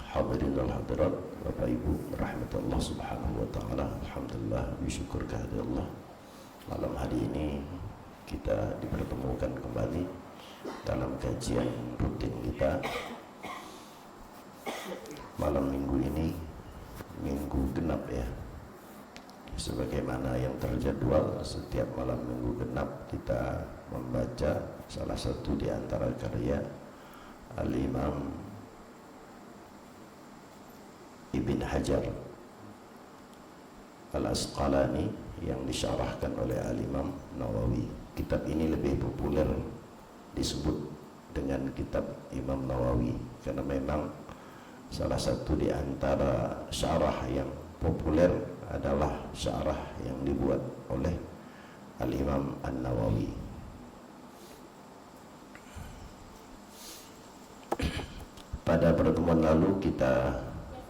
Hadirin wal hadirat, Bapak Ibu rahmati Allah subhanahu wa ta'ala. Alhamdulillah, bersyukur kehadirat Allah. Malam hari ini kita dipertemukan kembali dalam kajian rutin kita. Malam minggu ini minggu genap ya, sebagaimana yang terjadwal setiap malam minggu genap kita membaca salah satu di antara karya Al-Imam Ibn Hajar Al-Asqalani yang disyarahkan oleh Al-Imam Nawawi. Kitab ini lebih populer disebut dengan kitab Imam Nawawi karena memang salah satu di antara syarah yang populer adalah syarah yang dibuat oleh Al-Imam An-Nawawi. Pada pertemuan lalu kita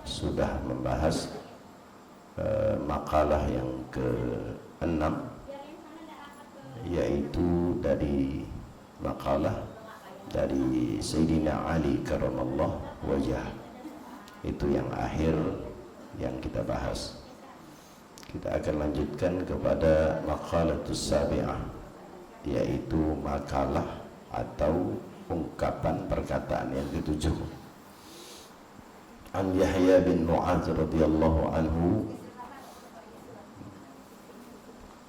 sudah membahas makalah yang ke-6, yaitu dari makalah dari Sayyidina Ali karramallahu wajah. Itu yang akhir yang kita bahas. Kita akan lanjutkan kepada maqalatus sabi'ah, yaitu makalah atau ungkapan perkataan yang ketujuh. An Yahya bin Mu'adz radhiyallahu anhu,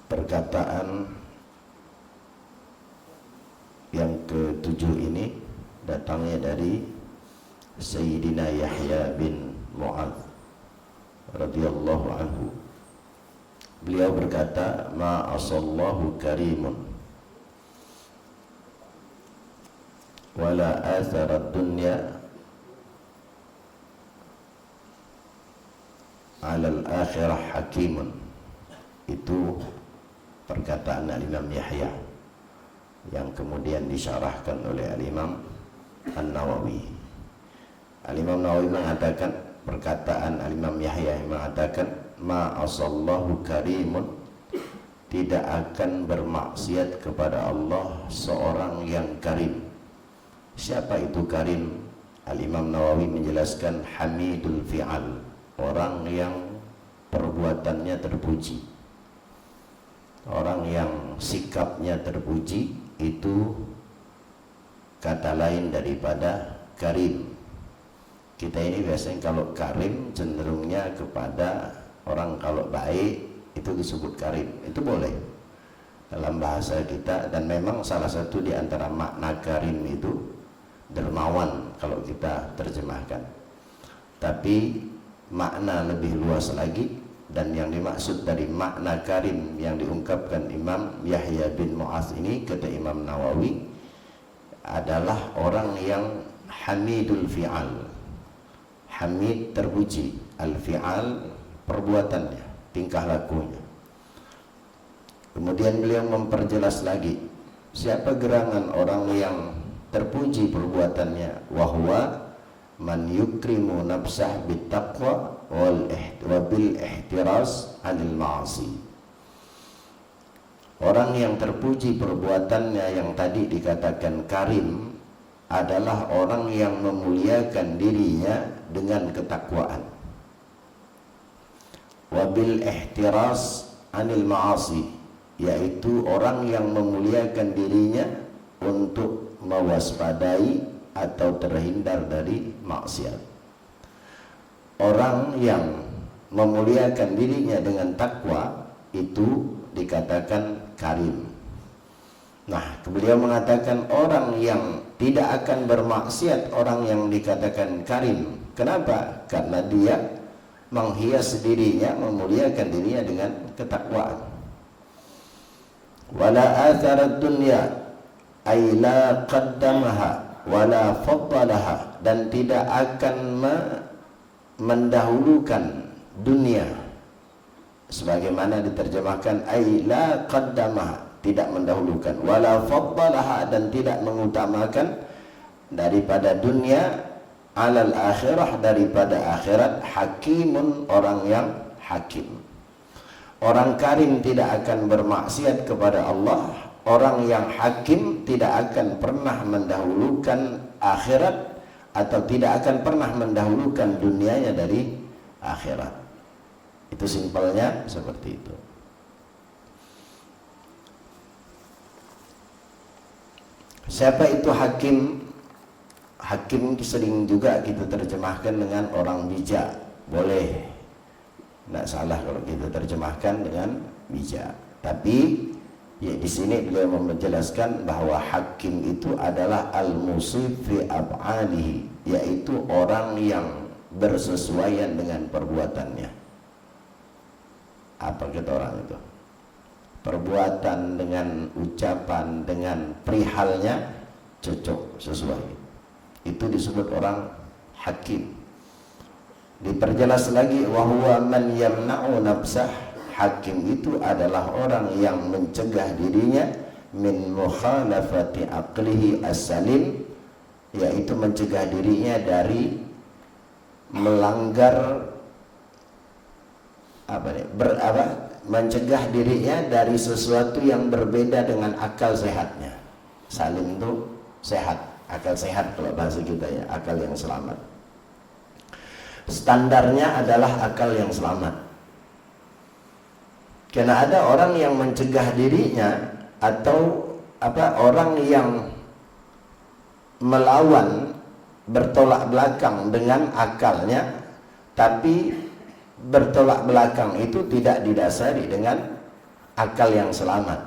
perkataan yang ketujuh ini datangnya dari Sayyidina Yahya bin Mu'adz radhiyallahu anhu. Beliau berkata, ma asallahu karimun wala athara dunya alal akhirah hakimun. Itu perkataan Al-Imam Yahya yang kemudian disyarahkan oleh Al-Imam An-Nawawi. Al-Imam Nawawi mengatakan, perkataan Al-Imam Yahya yang mengatakan, ma asallahu karimun, tidak akan bermaksiat kepada Allah seorang yang karim. Siapa itu karim? Al-Imam Nawawi menjelaskan, hamidul fi'al, orang yang perbuatannya terpuji, orang yang sikapnya terpuji. Itu kata lain daripada karim. Kita ini biasanya kalau karim cenderungnya kepada orang kalau baik itu disebut karim. Itu boleh dalam bahasa kita, dan memang salah satu di antara makna karim itu dermawan kalau kita terjemahkan. Tapi makna lebih luas lagi, dan yang dimaksud dari makna karim yang diungkapkan Imam Yahya bin Mu'adz ini, kata Imam Nawawi, adalah orang yang hamidul fi'al. Hamid terpuji, al-fi'al perbuatannya, tingkah lakunya. Kemudian beliau memperjelas lagi, siapa gerangan orang yang terpuji perbuatannya, wahwa man yukrimu nafsah bittaqwa wabil ihtiras anil ma'asi. Orang yang terpuji perbuatannya yang tadi dikatakan karim adalah orang yang memuliakan dirinya dengan ketakwaan. Wabil ihtiras anil ma'asi, yaitu orang yang memuliakan dirinya untuk mewaspadai atau terhindar dari maksiat. Orang yang memuliakan dirinya dengan takwa itu dikatakan karim. Nah, beliau mengatakan orang yang tidak akan bermaksiat, orang yang dikatakan karim. Kenapa? Karena dia menghias dirinya, memuliakan dirinya dengan ketakwaan. Wala atharat dunya ay la qaddamaha wala faddalaha, dan tidak akan mendahulukan dunia, sebagaimana diterjemahkan ay la qaddamaha, tidak mendahulukan, wala faddalaha, dan tidak mengutamakan daripada dunia, alal akhirah, daripada akhirat, hakimun, orang yang hakim. Orang karim tidak akan bermaksiat kepada Allah, orang yang hakim tidak akan pernah mendahulukan akhirat atau tidak akan pernah mendahulukan dunianya dari akhirat. Itu simpelnya seperti itu. Siapa itu hakim? Hakim sering juga kita terjemahkan dengan orang bijak. Boleh, tidak salah kalau kita terjemahkan dengan bijak. Tapi ya, di sini beliau menjelaskan bahwa hakim itu adalah al-musib fi af'alihi, yaitu orang yang bersesuaian dengan perbuatannya. Apa kata orang itu? Perbuatan dengan ucapan, dengan perihalnya cocok, sesuai. Itu disebut orang hakim. Diperjelas lagi, wa huwa man yamna'u nafsah. Hakim itu adalah orang yang mencegah dirinya min mukhalafati aqlihi as-salim, yaitu mencegah dirinya dari melanggar mencegah dirinya dari sesuatu yang berbeda dengan akal sehatnya. Salim itu sehat, akal sehat kalau bahasa kita ya, akal yang selamat. Standarnya adalah akal yang selamat. Karena ada orang yang mencegah dirinya atau orang yang melawan, bertolak belakang dengan akalnya, tapi bertolak belakang itu tidak didasari dengan akal yang selamat.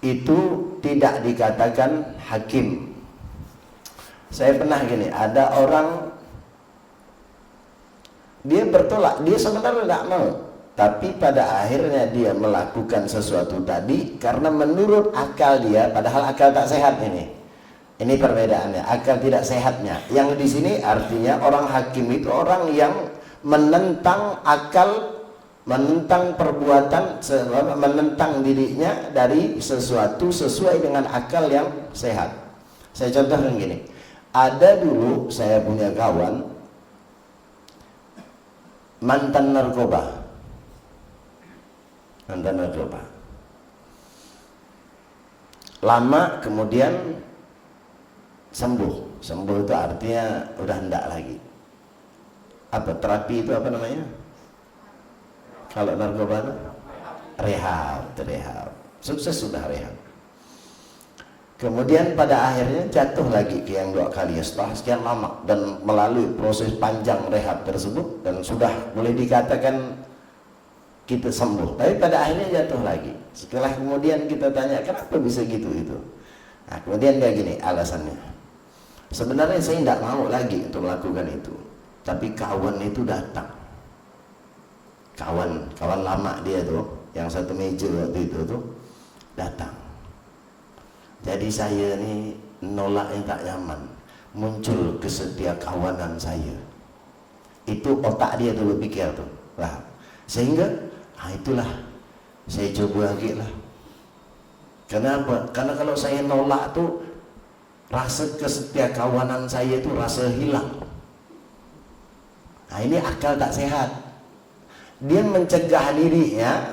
Itu tidak dikatakan hakim. Saya pernah gini, ada orang dia bertolak, dia sebenarnya tidak mau, tapi pada akhirnya dia melakukan sesuatu tadi karena menurut akal dia, padahal akal tak sehat ini. Ini perbedaannya, akal tidak sehatnya. Yang di sini artinya orang hakim itu orang yang menentang akal, menentang perbuatan, menentang dirinya dari sesuatu sesuai dengan akal yang sehat. Saya contohkan gini, ada dulu saya punya kawan mantan narkoba. Lama kemudian sembuh itu artinya udah enggak lagi. Apa terapi itu apa namanya? Kalau narkoba itu rehab. Sukses sudah rehab. Kemudian pada akhirnya jatuh lagi ke yang 2 kali setelah sekian lama dan melalui proses panjang rehab tersebut dan sudah boleh dikatakan kita sembuh. Tapi pada akhirnya jatuh lagi. Setelah kemudian kita tanya kenapa bisa gitu itu. Nah, kemudian dia gini alasannya. Sebenarnya saya tidak mau lagi untuk melakukan itu, tapi kawan itu datang. Kawan lama dia tuh, yang satu meja waktu itu tuh datang. Jadi saya ini nolak yang tak nyaman. Muncul kesetiakawanan saya. Itu otak dia tuh berpikir tuh. Lah, sehingga itulah saya coba lagi lah. Kenapa? Karena kalau saya nolak tuh rasa kesetiakawanan saya itu rasa hilang. Nah, ini akal tak sehat. Dia mencegah dirinya,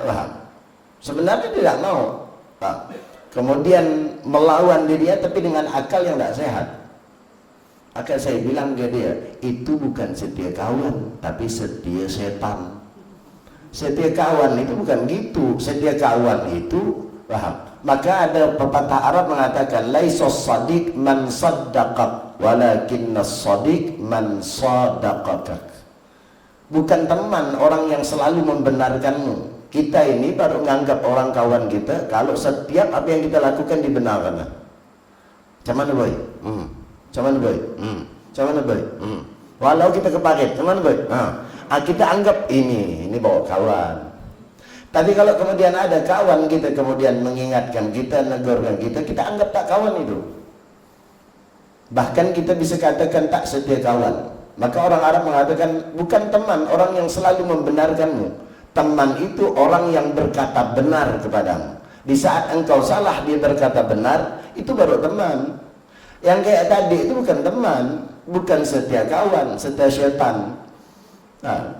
sebenarnya tidak mau. Kemudian melawan dirinya tapi dengan akal yang tak sehat. Maka saya bilang ke dia, itu bukan setia kawan, tapi setia setan. Setia kawan itu bukan gitu. Setia kawan itu, maka ada pepatah Arab mengatakan laisos sadiq man saddaqak walakinnas sadiq man sadaqakak. Bukan teman orang yang selalu membenarkanmu. Kita ini baru menganggap orang kawan kita kalau setiap apa yang kita lakukan dibenarkan. Cuman boy. Cuman boy. Cuman boy. Walau kita keparit, cuman boy. Kita anggap ini bawa kawan. Tapi kalau kemudian ada kawan kita kemudian mengingatkan kita, negurkan kita anggap tak kawan itu. Bahkan kita bisa katakan tak setia kawan. Maka orang Arab mengatakan bukan teman orang yang selalu membenarkanmu. Teman itu orang yang berkata benar kepadamu. Di saat engkau salah dia berkata benar, itu baru teman. Yang kayak tadi itu bukan teman, bukan setia kawan, setia setan. Nah,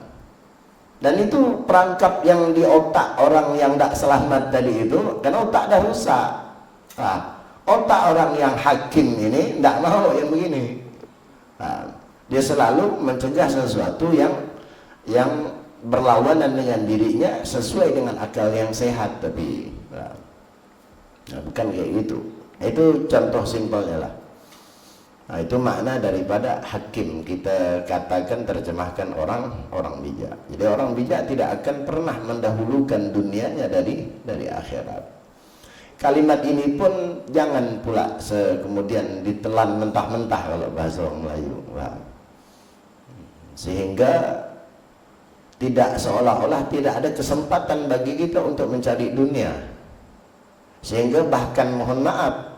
dan itu perangkap yang di otak orang yang tak selamat tadi itu, karena otak dah rusak. Otak orang yang hakim ini tidak mau yang begini. Dia selalu mencegah sesuatu yang berlawanan dengan dirinya sesuai dengan akal yang sehat, tapi bukan kayak gitu. Itu contoh simpelnya lah. Itu makna daripada hakim. Kita katakan, terjemahkan orang bijak. Jadi orang bijak tidak akan pernah mendahulukan dunianya dari akhirat. Kalimat ini pun jangan pula kemudian ditelan mentah-mentah kalau bahasa orang Melayu. Sehingga tidak, seolah-olah tidak ada kesempatan bagi kita untuk mencari dunia. Sehingga bahkan mohon maaf,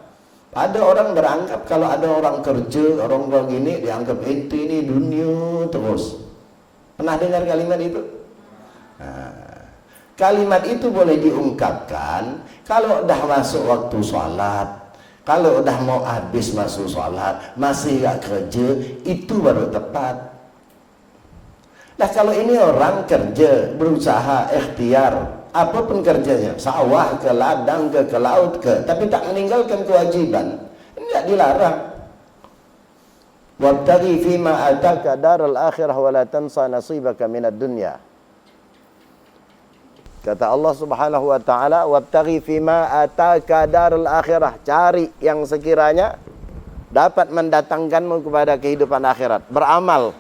ada orang beranggap kalau ada orang kerja, orang begini dianggap itu ini dunia terus. Pernah dengar kalimat itu? Kalimat itu boleh diungkapkan kalau dah masuk waktu sholat, kalau dah mau habis masuk sholat, masih gak kerja, itu baru tepat. Nah kalau ini orang kerja, berusaha, ikhtiar, apapun kerjanya, sawah ke ladang ke laut ke, tapi tak meninggalkan kewajiban, tidak dilarang. Wabtaghi fima ataka daral akhirah wa la tansa nasibaka minad dunya. Kata Allah Subhanahu wa taala, wabtaghi fima ataka daral akhirah, cari yang sekiranya dapat mendatangkanmu kepada kehidupan akhirat. Beramal.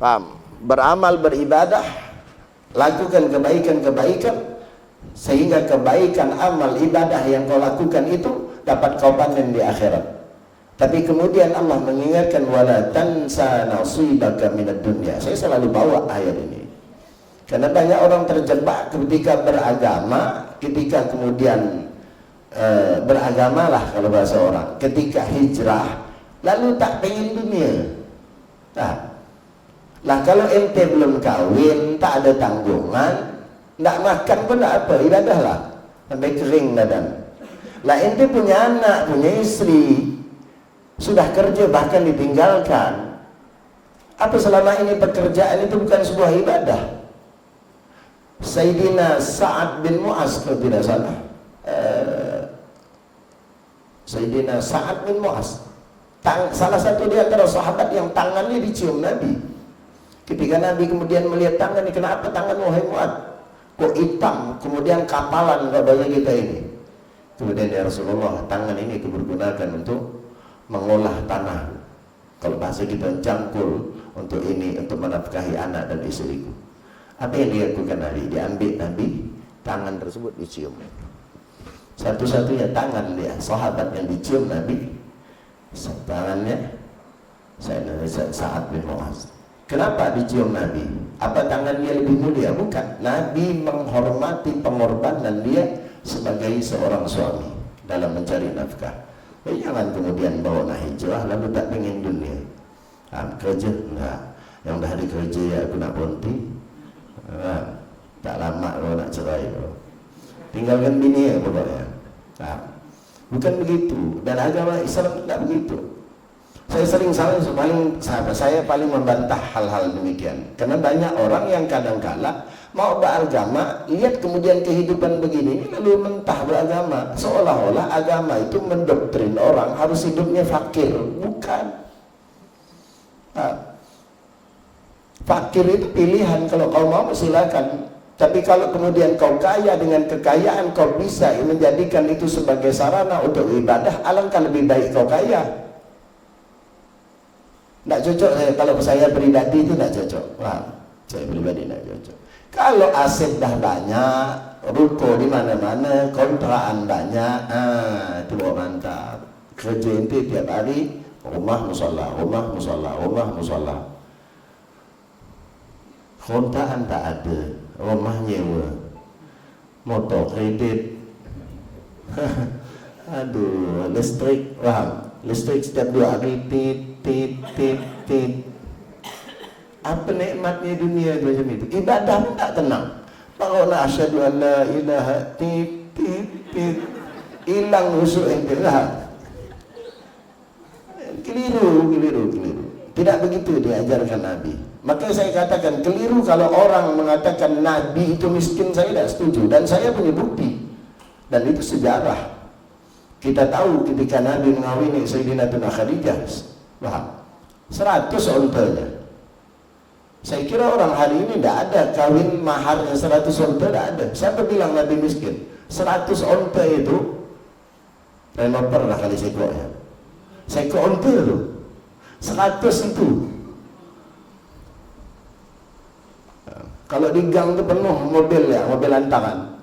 Paham? Beramal, beribadah, lakukan kebaikan-kebaikan, sehingga kebaikan amal ibadah yang kau lakukan itu dapat kau panen di akhirat. Tapi kemudian Allah mengingatkan, wala tansa nasibaka minad dunya. Saya selalu bawa ayat ini karena banyak orang terjebak ketika beragama, ketika kemudian beragamalah kalau bahasa orang, ketika hijrah lalu tak pengen dunia. Lah kalau ente belum kawin, tak ada tanggungan, ndak makan pun ndak apa, ibadah lah sampai kering badan. Lah ente punya anak, punya istri, sudah kerja bahkan ditinggalkan. Apa selama ini pekerjaan itu bukan sebuah ibadah? Sayyidina Sa'ad bin Mu'az kalau tidak salah, Sayyidina Sa'ad bin Mu'az, salah satu di antara sahabat yang tangannya dicium Nabi. Ketika Nabi kemudian melihat tangan ini, kenapa tanganmu wahai Mu'ad kok hitam, kemudian kapalan kabarnya kita ini. Kemudian ya Rasulullah, tangan ini dipergunakan untuk mengolah tanah, kalau bahasa kita cangkul, untuk ini, untuk menafkahi anak dan istriku. Apa yang dilakukan Nabi? Diambil Nabi, tangan tersebut dicium. Satu-satunya tangan dia, sahabat yang dicium Nabi, tangannya Sa'ad bin Mu'az. Kenapa dicium Nabi? Apa tangan dia lebih mulia? Bukan. Nabi menghormati pengorbanan dia sebagai seorang suami dalam mencari nafkah. Jangan kemudian bawa hijrah lalu tak pengen dunia. Kerja enggak. Yang dah hari kerja ya aku nak berhenti. Tak lama kalau nak cerai. Tinggalkan bini ya pokoknya. Bukan begitu. Dan agama Islam tidak begitu. Saya paling membantah hal-hal demikian. Karena banyak orang yang kadang-kala mau beragama, lihat kemudian kehidupan begini, lalu mentah beragama, seolah-olah agama itu mendoktrin orang harus hidupnya fakir. Bukan. Fakir itu pilihan, kalau kau mau silakan. Tapi kalau kemudian kau kaya, dengan kekayaan kau bisa menjadikan itu sebagai sarana untuk ibadah, alangkah lebih baik kau kaya. Tidak cocok kalau saya pribadi itu tidak cocok. Saya pribadi tidak cocok. Kalau aset dah banyak, ruko di mana-mana, kontrakan banyak, itu mantap. Kerja inti tiap hari, rumah musola, rumah musola, rumah musola. Kontrakan tak ada, rumah nyewa, motor kredit. Aduh, listrik, listrik setiap 2 hari, tit. Apa nikmatnya dunia macam itu? Ibadah pun tak tenang. Bagaimana asyhadu an la ilaha tit. Hilang usul ente lah. Keliru. Tidak begitu diajarkan Nabi. Maka saya katakan keliru kalau orang mengatakan Nabi itu miskin. Saya tidak setuju dan saya punya bukti. Dan itu sejarah. Kita tahu ketika Nabi mengawini Sayyidatina Khadijah, paham? 100 ontanya. Saya kira orang hari ini tidak ada kawin maharnya 100 onta, tidak ada. Siapa bilang Nabi miskin? 100 onta itu renoper lah kali sekonya. Seko onta itu 100 itu. Kalau di gang itu penuh mobil ya, mobil lantaran.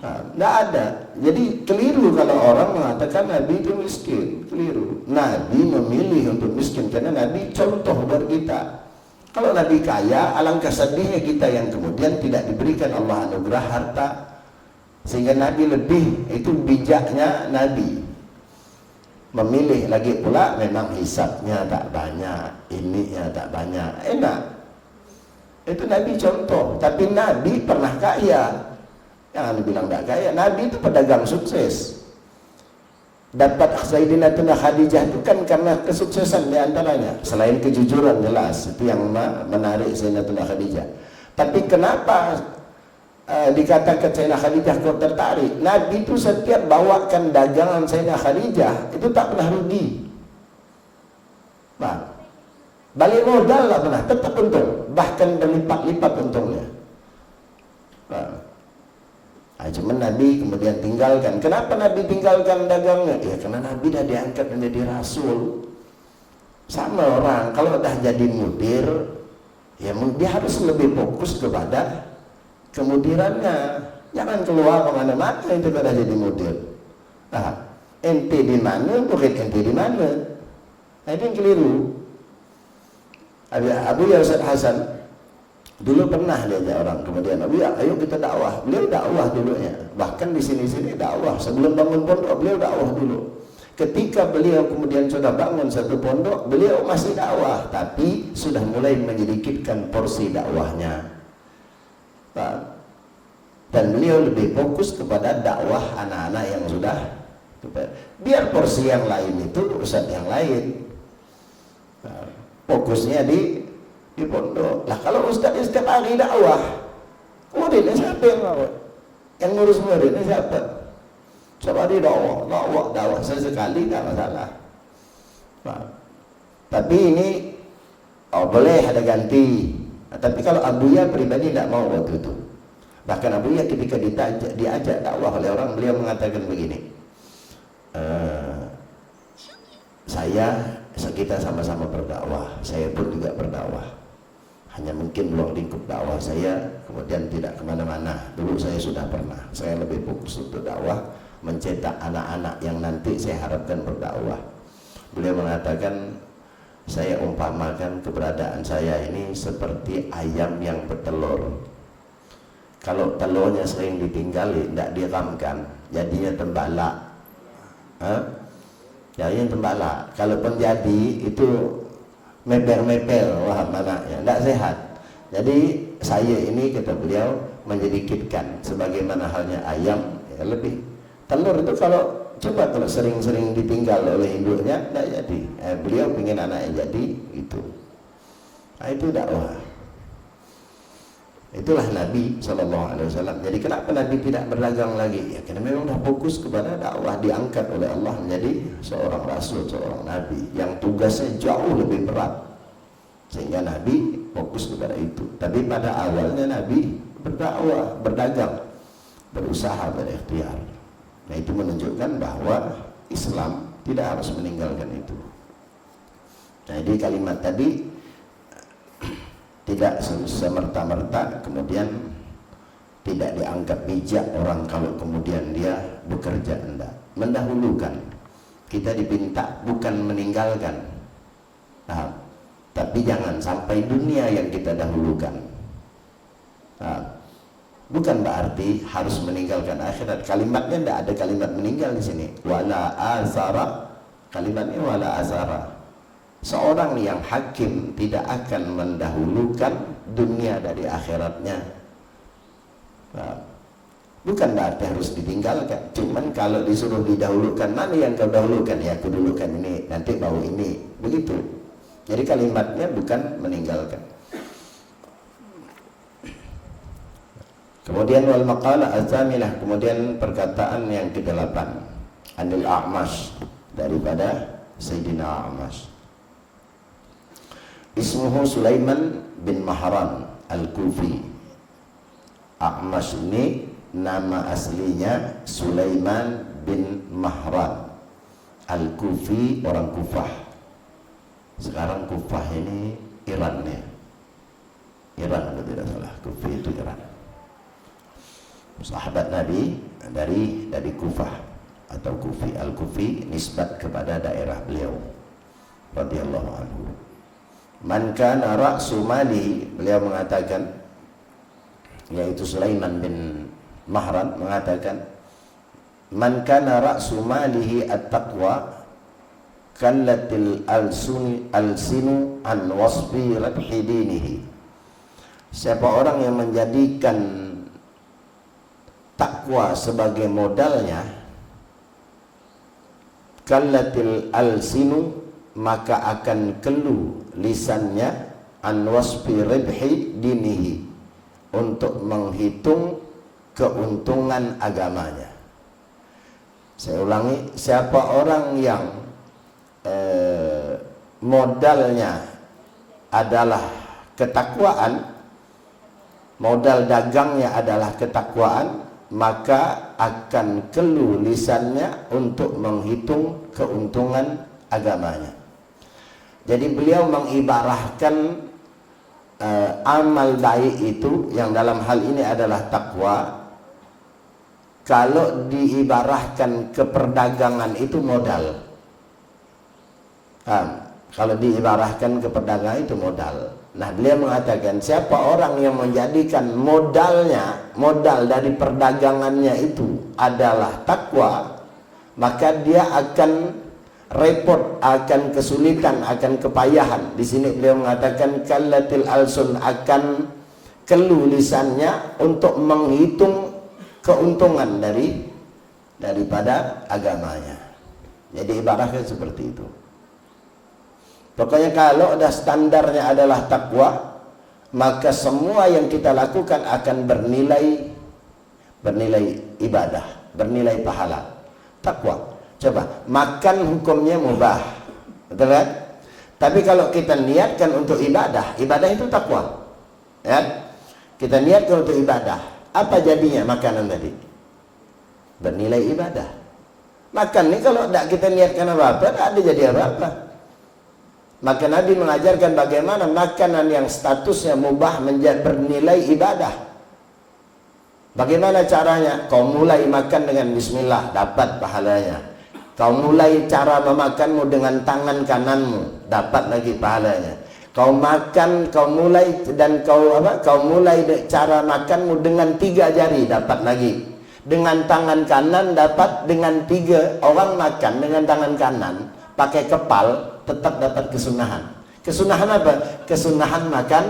Tidak ada. Jadi keliru kalau orang mengatakan Nabi itu miskin. Keliru. Nabi memilih untuk miskin karena Nabi contoh buat kita. Kalau Nabi kaya, alangkah sedihnya kita yang kemudian tidak diberikan Allah anugerah harta. Sehingga Nabi lebih, itu bijaknya Nabi memilih. Lagi pula memang hisabnya tak banyak, ininya tak banyak, enak. Itu Nabi contoh. Tapi Nabi pernah kaya. Jangan bilang tak kaya. Nabi itu pedagang sukses. Dapat Sayyidatina Khadijah itu kan karena kesuksesan diantaranya. Selain kejujuran jelas, itu yang menarik Sayyidatina Khadijah. Tapi kenapa dikatakan Sayyidatina Khadijah kau tertarik? Nabi itu setiap bawakan dagangan Sayyidatina Khadijah itu tak pernah rugi. Balik modal lah pernah, tetap untung. Bahkan berlipat-lipat untungnya. Cuman Nabi kemudian tinggalkan. Kenapa Nabi tinggalkan dagangnya? Ya karena Nabi dah diangkat menjadi rasul. Sama orang kalau dah jadi mudir, ya dia harus lebih fokus kepada kemudirannya. Jangan keluar kemana-mana itu dah jadi mudir. Ente di mana, murid ente di mana? Itu yang keliru. Abu Ya Ustaz Hasan dulu pernah diajak orang, kemudian Abu Ya, ayo kita dakwah. Beliau dakwah dulunya. Bahkan di sini-sini dakwah. Sebelum bangun pondok, beliau dakwah dulu. Ketika beliau kemudian sudah bangun satu pondok, beliau masih dakwah, tapi sudah mulai menyedikitkan porsi dakwahnya. Dan beliau lebih fokus kepada dakwah anak-anak yang sudah. Biar porsi yang lain itu urusan yang lain. Fokusnya di pondok. Lah kalau ustaz setiap hari dakwah, muridnya siapa yang ngawal? Yang ngurus muridnya siapa? Setiap hari dakwah sesekali tak masalah. Tapi ini boleh ada ganti. Tapi kalau Abuya pribadi tidak mau waktu itu. Bahkan Abuya ketika diajak dakwah oleh orang, beliau mengatakan begini, kita sama-sama berdakwah, saya pun juga berdakwah. Hanya mungkin luang lingkup dakwah saya kemudian tidak kemana-mana. Dulu saya sudah pernah. Saya lebih fokus untuk dakwah, mencetak anak-anak yang nanti saya harapkan berdakwah. Beliau mengatakan, saya umpamakan keberadaan saya ini seperti ayam yang bertelur. Kalau telurnya sering ditinggali, tidak diramkan, jadinya tembalak. Jadinya tembalak. Kalau pun jadi itu mepel-mepel, wah mana ya, tidak sehat. Jadi saya ini, kata beliau, menyedikitkan sebagaimana halnya ayam, ya lebih. Telur itu kalau sering-sering ditinggal oleh induknya, tidak jadi. Beliau ingin anaknya jadi itu. Itu dakwah. Itulah Nabi SAW. Jadi kenapa Nabi tidak berdagang lagi? Ya karena memang dah fokus kepada dakwah, diangkat oleh Allah menjadi seorang rasul, seorang nabi yang tugasnya jauh lebih berat. Sehingga Nabi fokus kepada itu. Tapi pada awalnya Nabi berdakwah, berdagang, berusaha, berikhtiar. Nah itu menunjukkan bahwa Islam tidak harus meninggalkan itu. Nah jadi kalimat tadi tidak semerta-merta kemudian tidak dianggap bijak orang kalau kemudian dia bekerja, enggak. Mendahulukan. Kita dipinta bukan meninggalkan. Tapi jangan sampai dunia yang kita dahulukan. Bukan berarti harus meninggalkan akhirat. Kalimatnya tidak ada kalimat meninggal di sini. Wala azara. Kalimatnya wala azara. Seorang yang hakim tidak akan mendahulukan dunia dari akhiratnya. Bukan berarti harus ditinggalkan. Cuman kalau disuruh didahulukan, mana yang kau dahulukan? Ya aku dahulukan ini, nanti baru ini. Begitu. Jadi kalimatnya bukan meninggalkan. Kemudian wal maqalah az-zamilah, kemudian perkataan yang ke-8. Anil A'mash, daripada Sayyidina A'mash. Ismuhu Sulaiman bin Mahran Al-Kufi. A'mash ini nama aslinya Sulaiman bin Mahran Al-Kufi, orang Kufah. Sekarang Kufah ini Iran ya. Iran kalau tidak salah, Kufi itu Iran. Sahabat Nabi dari Kufah atau Kufi. Al-Kufi nisbat kepada daerah beliau radhiyallahu anhu. Man kana ra'su mali, beliau mengatakan, yaitu Sulaiman bin Mahran mengatakan, man kana ra'su malihi at-taqwa kallatil alsinu an wasfi rabhi dinihi. Siapa orang yang menjadikan takwa sebagai modalnya, kallatil alsinu, maka akan kelu lisannya, an wasfi rabhi dinihi, untuk menghitung keuntungan agamanya. Saya ulangi, siapa orang yang modalnya adalah ketakwaan, modal dagangnya adalah ketakwaan, maka akan kelu lisannya untuk menghitung keuntungan agamanya. Jadi beliau mengibarahkan amal baik itu yang dalam hal ini adalah takwa, kalau diibarahkan ke perdagangan itu modal. Kalau diibarahkan ke perdagangan itu modal. Nah, beliau mengatakan siapa orang yang menjadikan modal dari perdagangannya itu adalah takwa, maka dia akan repot, akan kesulitan, akan kepayahan. Di sini beliau mengatakan kallatil alsun, akan kelu lisannya untuk menghitung keuntungan daripada agamanya. Jadi ibaratnya seperti itu. Pokoknya kalau ada standarnya adalah takwa, maka semua yang kita lakukan akan bernilai ibadah, bernilai pahala. Takwa. Coba, makan hukumnya mubah, betul kan? Tapi kalau kita niatkan untuk ibadah, ibadah itu takwa, ya? Kita niatkan untuk ibadah, apa jadinya makanan tadi? Bernilai ibadah. Makan ini kalau tidak kita niatkan apa-apa, tidak ada jadi apa-apa. Maka Nabi mengajarkan bagaimana makanan yang statusnya mubah menjadi bernilai ibadah. Bagaimana caranya? Kau mulai makan dengan bismillah, dapat pahalanya. Kau mulai cara memakanmu dengan tangan kananmu, dapat lagi pahalanya. Kau makan, kau mulai cara makanmu dengan 3 jari, dapat lagi. Dengan tangan kanan dapat, dengan 3 orang makan dengan tangan kanan pakai kepal tetap dapat kesunahan. Kesunahan apa? Kesunahan makan